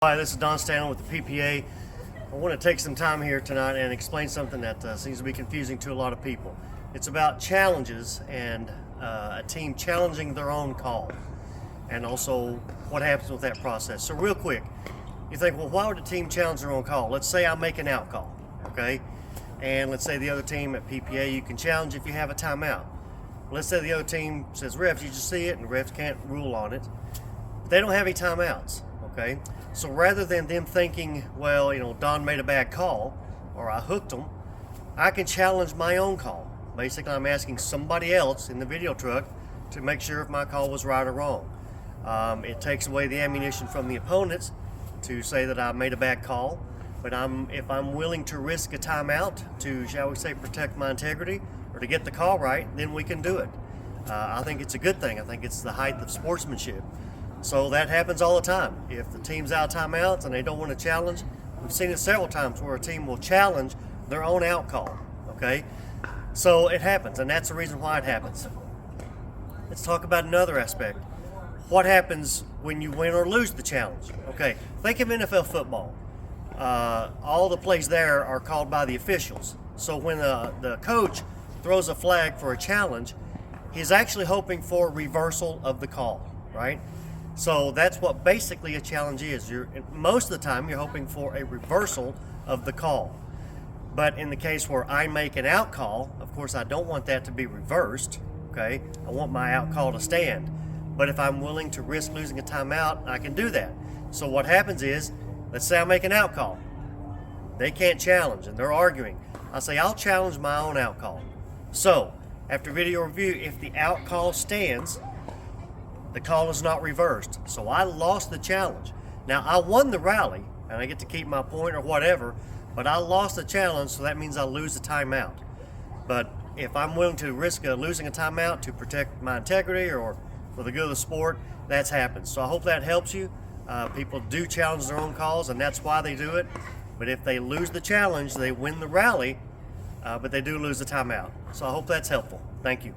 Hi, this is Don Stanley with the PPA. I want to take some time here tonight and explain something that seems to be confusing to a lot of people. It's about challenges and a team challenging their own call, and also what happens with that process. So real quick, you think, well, why would a team challenge their own call? Let's say I make an out call, okay? And let's say the other team at PPA, you can challenge if you have a timeout. Let's say the other team says, refs, you just see it, and refs can't rule on it. They don't have any timeouts. Okay, so rather than them thinking, well, Don made a bad call or I hooked them, I can challenge my own call. Basically, I'm asking somebody else in the video truck to make sure if my call was right or wrong. It takes away the ammunition from the opponents to say that I made a bad call, but if I'm willing to risk a timeout to, shall we say, protect my integrity or to get the call right, then we can do it. I think it's a good thing. I think it's the height of sportsmanship. So that happens all the time. If the team's out of timeouts and they don't want to challenge, we've seen it several times where a team will challenge their own out call, okay? So it happens, and that's the reason why it happens. Let's talk about another aspect. What happens when you win or lose the challenge? Okay, think of NFL football. All the plays there are called by the officials. So when the coach throws a flag for a challenge, he's actually hoping for a reversal of the call, right? So that's what basically a challenge is. Most of the time you're hoping for a reversal of the call. But in the case where I make an out call, of course I don't want that to be reversed, okay? I want my out call to stand. But if I'm willing to risk losing a timeout, I can do that. So what happens is, let's say I make an out call. They can't challenge and they're arguing. I say I'll challenge my own out call. So after video review, if the out call stands, the call is not reversed. So I lost the challenge. Now I won the rally and I get to keep my point or whatever, but I lost the challenge, so that means I lose the timeout. But if I'm willing to risk losing a timeout to protect my integrity or for the good of the sport, that's happened. So I hope that helps you. People do challenge their own calls, and that's why they do it. But if they lose the challenge, they win the rally, but they do lose the timeout. So I hope that's helpful. Thank you.